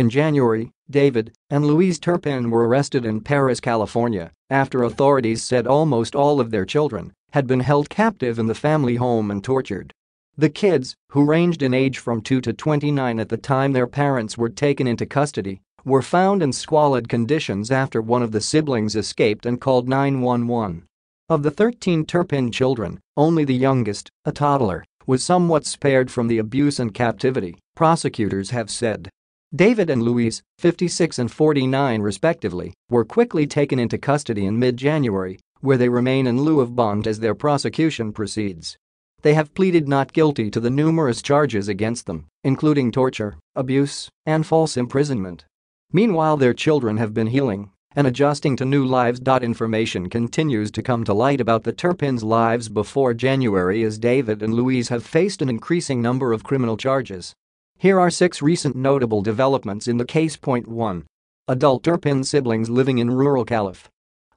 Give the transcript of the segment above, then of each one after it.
In January, David and Louise Turpin were arrested in Paris, California, after authorities said almost all of their children had been held captive in the family home and tortured. The kids, who ranged in age from 2 to 29 at the time their parents were taken into custody, were found in squalid conditions after one of the siblings escaped and called 911. Of the 13 Turpin children, only the youngest, a toddler, was somewhat spared from the abuse and captivity, prosecutors have said. David and Louise, 56 and 49 respectively, were quickly taken into custody in mid-January, where they remain in lieu of bond as their prosecution proceeds. They have pleaded not guilty to the numerous charges against them, including torture, abuse, and false imprisonment. Meanwhile, their children have been healing and adjusting to new lives. Information continues to come to light about the Turpins' lives before January as David and Louise have faced an increasing number of criminal charges. Here are 6 recent notable developments in the case. 1. Adult Turpin siblings living in rural Calif.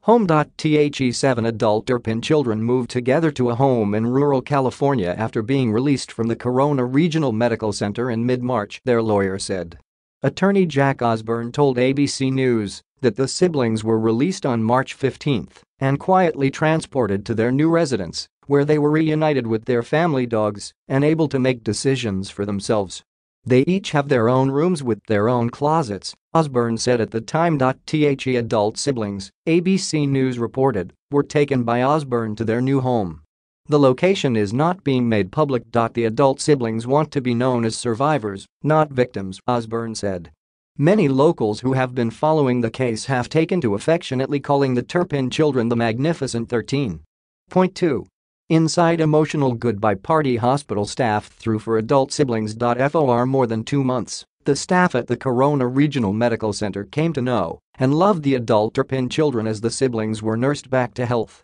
Home. The 7 adult Turpin children moved together to a home in rural California after being released from the Corona Regional Medical Center in mid-March, their lawyer said. Attorney Jack Osborne told ABC News that the siblings were released on March 15 and quietly transported to their new residence, where they were reunited with their family dogs and able to make decisions for themselves. They each have their own rooms with their own closets, Osborne said at the time. The adult siblings, ABC News reported, were taken by Osborne to their new home. The location is not being made public. The adult siblings want to be known as survivors, not victims, Osborne said. Many locals who have been following the case have taken to affectionately calling the Turpin children the Magnificent 13. 2. Inside emotional goodbye party hospital staff threw for adult siblings. For more than 2 months, the staff at the Corona Regional Medical Center came to know and loved the adult Turpin children as the siblings were nursed back to health.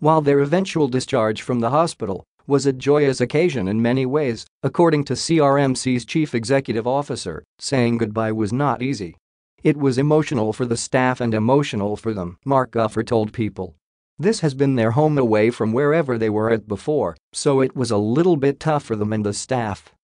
While their eventual discharge from the hospital was a joyous occasion in many ways, according to CRMC's chief executive officer, saying goodbye was not easy. It was emotional for the staff and emotional for them, Mark Uffer told People. This has been their home away from wherever they were at before, so it was a little bit tough for them and the staff.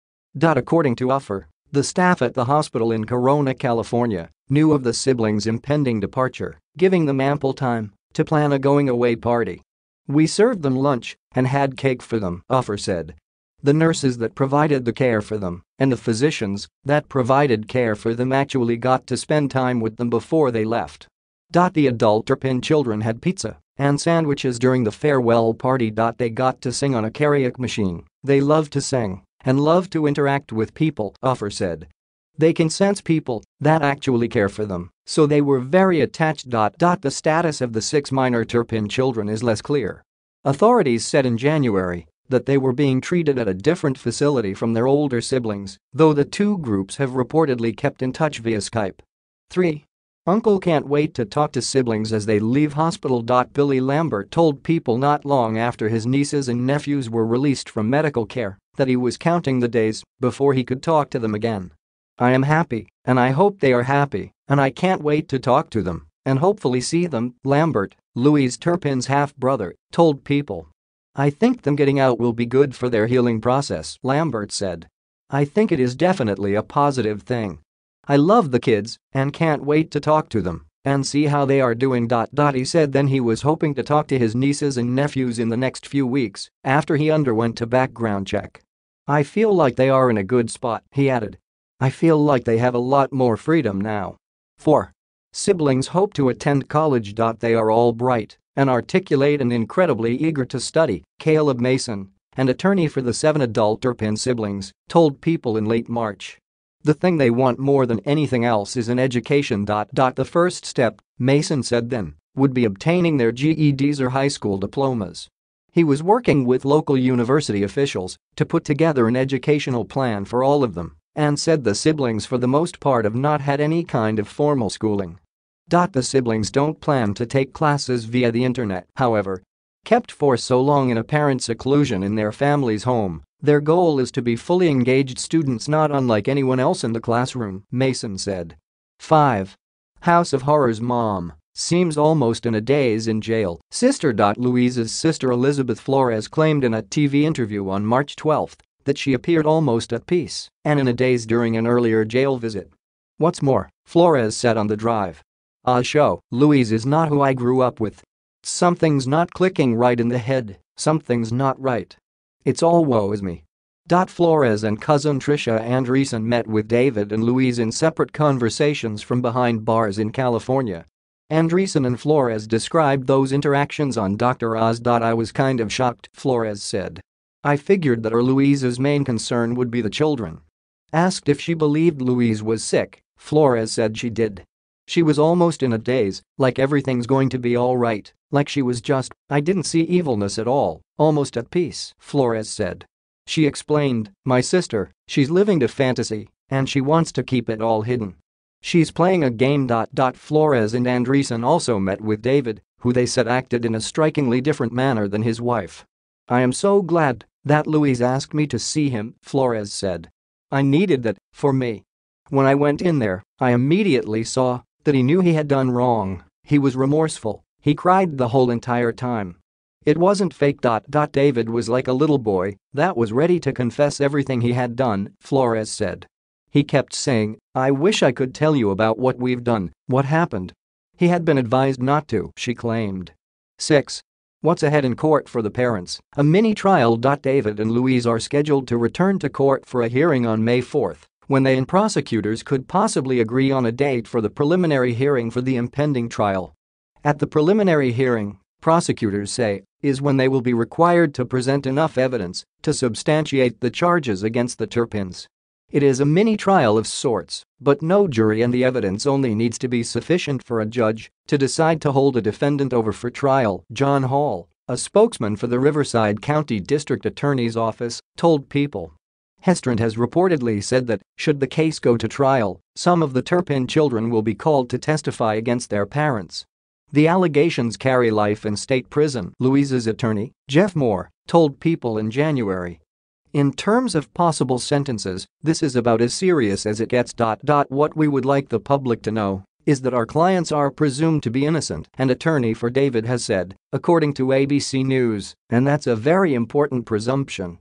According to Uffer, the staff at the hospital in Corona, California, knew of the siblings' impending departure, giving them ample time to plan a going-away party. We served them lunch and had cake for them, Uffer said. The nurses that provided the care for them and the physicians that provided care for them actually got to spend time with them before they left. The adult Turpin children had pizza and sandwiches during the farewell party. They got to sing on a karaoke machine. They love to sing and love to interact with people, Uffer said. They can sense people that actually care for them, so they were very attached. The status of the 6 minor Turpin children is less clear. Authorities said in January that they were being treated at a different facility from their older siblings, though the 2 groups have reportedly kept in touch via Skype. 3. Uncle can't wait to talk to siblings as they leave hospital. Billy Lambert told People not long after his nieces and nephews were released from medical care that he was counting the days before he could talk to them again. I am happy, and I hope they are happy, and I can't wait to talk to them and hopefully see them, Lambert, Louise Turpin's half-brother, told People. I think them getting out will be good for their healing process, Lambert said. I think it is definitely a positive thing. I love the kids and can't wait to talk to them and see how they are doing. He said then he was hoping to talk to his nieces and nephews in the next few weeks after he underwent a background check. I feel like they are in a good spot, he added. I feel like they have a lot more freedom now. 4. Siblings hope to attend college. They are all bright and articulate and incredibly eager to study, Caleb Mason, an attorney for the 7 adult Turpin siblings, told People in late March. The thing they want more than anything else is an education. The first step, Mason said then, would be obtaining their GEDs or high school diplomas. He was working with local university officials to put together an educational plan for all of them and said the siblings for the most part have not had any kind of formal schooling. The siblings don't plan to take classes via the internet, however. Kept for so long in apparent seclusion in their family's home, their goal is to be fully engaged students not unlike anyone else in the classroom, Mason said. 5. House of Horrors mom seems almost in a daze in jail, sister. Louise's sister Elizabeth Flores claimed in a TV interview on March 12 that she appeared almost at peace and in a daze during an earlier jail visit. What's more, Flores said on the drive. Show, Louise is not who I grew up with. Something's not clicking right in the head, something's not right. It's all woe is me. Flores and cousin Tricia Andreessen met with David and Louise in separate conversations from behind bars in California. Andreessen and Flores described those interactions on Dr. Oz. I was kind of shocked, Flores said. I figured that Louise's main concern would be the children. Asked if she believed Louise was sick, Flores said she did. She was almost in a daze, like everything's going to be all right, like she was I didn't see evilness at all, almost at peace, Flores said. She explained, my sister, she's living to fantasy, and she wants to keep it all hidden. She's playing a game. Flores and Andreessen also met with David, who they said acted in a strikingly different manner than his wife. I am so glad that Louise asked me to see him, Flores said. I needed that, for me. When I went in there, I immediately saw that he knew he had done wrong, he was remorseful, he cried the whole entire time. It wasn't fake. David was like a little boy that was ready to confess everything he had done, Flores said. He kept saying, I wish I could tell you about what we've done, what happened. He had been advised not to, she claimed. 6. What's ahead in court for the parents? A mini trial. David and Louise are scheduled to return to court for a hearing on May 4, when they and prosecutors could possibly agree on a date for the preliminary hearing for the impending trial. At the preliminary hearing, prosecutors say, is when they will be required to present enough evidence to substantiate the charges against the Turpins. It is a mini trial of sorts, but no jury, and the evidence only needs to be sufficient for a judge to decide to hold a defendant over for trial. John Hall, a spokesman for the Riverside County District Attorney's Office, told People. Hestrand has reportedly said that, should the case go to trial, some of the Turpin children will be called to testify against their parents. The allegations carry life in state prison, Louise's attorney, Jeff Moore, told People in January. In terms of possible sentences, this is about as serious as it gets. What we would like the public to know is that our clients are presumed to be innocent, an attorney for David has said, according to ABC News, and that's a very important presumption.